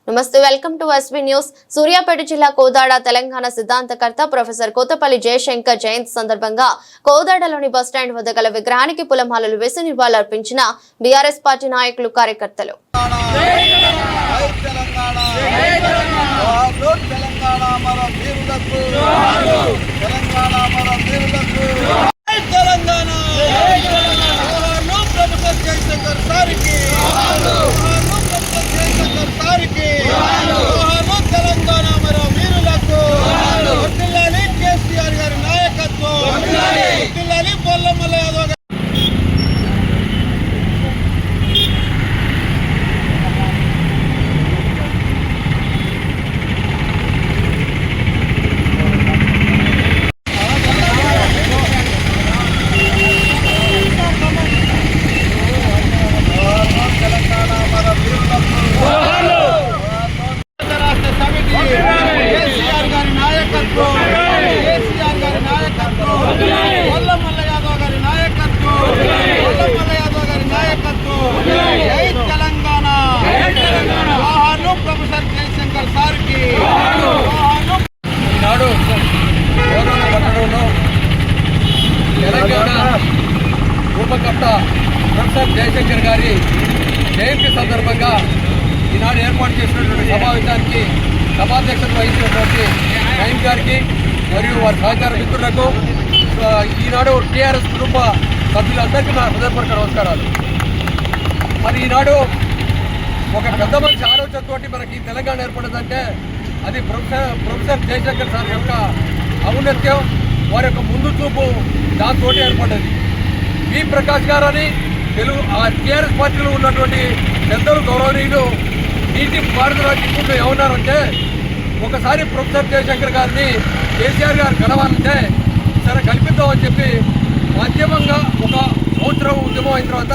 నమస్తే, welcome to SB news. Suryapet జిల్లా Kodad Telangana సిద్ధాంతకర్త professor Kothapalli Jayashankar జయంతి సందర్భంగా కోదాడలోని బస్టాండ్ వద్ద గల విగ్రహానికి పూలమాలలు వేసి నివాళులర్పించిన బీఆర్ఎస్ పార్టీ నాయకులు, కార్యకర్తలు. ప్రొఫెసర్ జయశంకర్ సార్కి ఈనాడు కోదాడ పట్టణంలో తెలంగాణ రూపకర్త ప్రొఫెసర్ జయశంకర్ గారి జయంతి సందర్భంగా ఈనాడు ఏర్పాటు చేసినటువంటి సమావేశానికి సభాధ్యక్షత వహించినటువంటి నయీం గారికి మరియు వారి సహకార మిత్రులకు, ఈనాడు టీఆర్ఎస్ కుటుంబ సభ్యులందరికీ నా హృదయపూర్వక నమస్కారాలు. మరి ఈనాడు ఒక పెద్ద మనిషి ఆలోచనతో మనకి తెలంగాణ ఏర్పడిందంటే అది ప్రొఫెసర్ జయశంకర్ సార్ యొక్క ఔన్నత్యం, వారి యొక్క ముందు చూపు దాంతో ఏర్పడ్డది. వి ప్రకాష్ గారని టీఆర్ఎస్ పార్టీలో ఉన్నటువంటి పెద్దలు గౌరవనీయులు నీటి పారుదల నిపుణులు ఏమన్నారంటే, ఒకసారి ప్రొఫెసర్ జయశంకర్ గారిని కేసీఆర్ గారు కలవాలంటే సరే కల్పిద్దామని చెప్పి మాధ్యమంగా ఒక సంవత్సరం ఉద్యమం అయిన తర్వాత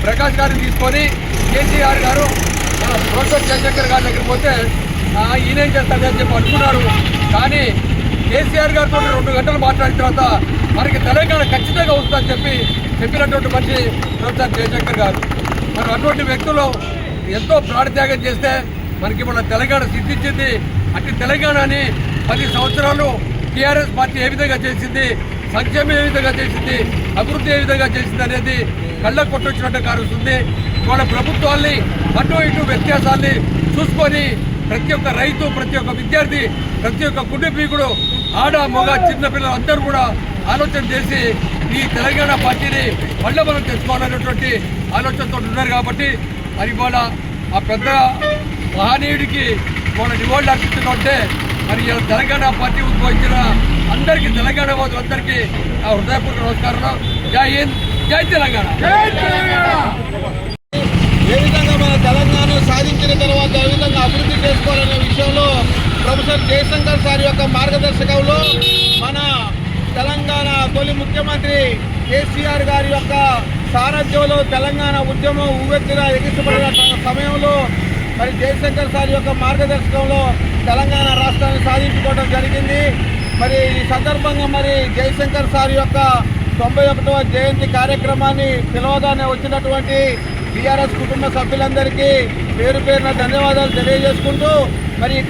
ప్రకాష్ గారిని తీసుకొని కేసీఆర్ గారు మన ప్రొఫెసర్ జయశంకర్ గారి దగ్గరికి పోతే ఈయనేం చేస్తాడని చెప్పి అనుకున్నారు. కానీ కేసీఆర్ గారితో 2 గంటలు మాట్లాడిన తర్వాత మనకి తెలంగాణ ఖచ్చితంగా వస్తుందని చెప్పినటువంటి మనిషి ప్రొఫెసర్ జయశంకర్ గారు. మరి అటువంటి వ్యక్తులు ఎంతో ప్రాణత్యాగం చేస్తే మనకి మన తెలంగాణ సిద్ధించింది. అట్టి తెలంగాణని 10 సంవత్సరాలు టీఆర్ఎస్ పార్టీ ఏ విధంగా చేసింది, సంక్షేమం ఏ విధంగా చేసింది, అభివృద్ధి ఏ విధంగా చేసింది అనేది కళ్ళ కొట్టొచ్చినట్టు కారుస్తుంది. వాళ్ళ ప్రభుత్వాల్ని అటు ఇటు వ్యత్యాసాన్ని చూసుకొని ప్రతి ఒక్క రైతు, ప్రతి ఒక్క విద్యార్థి, ప్రతి ఒక్క కుటుంబీకుడు, ఆడ మగ చిన్నపిల్లలు అందరూ కూడా ఆలోచన చేసి ఈ తెలంగాణ పార్టీని మళ్ళీ మనం తెచ్చుకోవాలనేటువంటి ఆలోచనతో ఉన్నారు. కాబట్టి మరి ఇవాళ ఆ పెద్ద మహనీయుడికి వాళ్ళ నివాళులు అర్పించుకుంటే మరి తెలంగాణ పార్టీ ఉద్భవించిన అందరికీ, తెలంగాణ వాదులందరికీ ఆ హృదయపూర్వక నమస్కారం. జై హింద్, జై తెలంగాణ. ఏ విధంగా మన తెలంగాణ సాధించిన తర్వాత ఏ విధంగా అభివృద్ధి చేసుకోవాలనే విషయంలో ప్రొఫెసర్ జయశంకర్ సార్ యొక్క మార్గదర్శకంలో మన తెలంగాణ తొలి ముఖ్యమంత్రి కేసీఆర్ గారి యొక్క సారథ్యంలో తెలంగాణ ఉద్యమం ఉవ్వెత్తుగా ఎగిసిపడిన సమయంలో మరి జయశంకర్ సార్ యొక్క మార్గదర్శకంలో తెలంగాణ రాష్ట్రాన్ని సాధించుకోవడం జరిగింది. మరి ఈ సందర్భంగా మరి జయశంకర్ సార్ యొక్క 91వ జయంతి కార్యక్రమాన్ని పిలవగానే వచ్చినటువంటి టీఆర్ఎస్ కుటుంబ సభ్యులందరికీ పేరు పేరున ధన్యవాదాలు తెలియజేసుకుంటూ మరి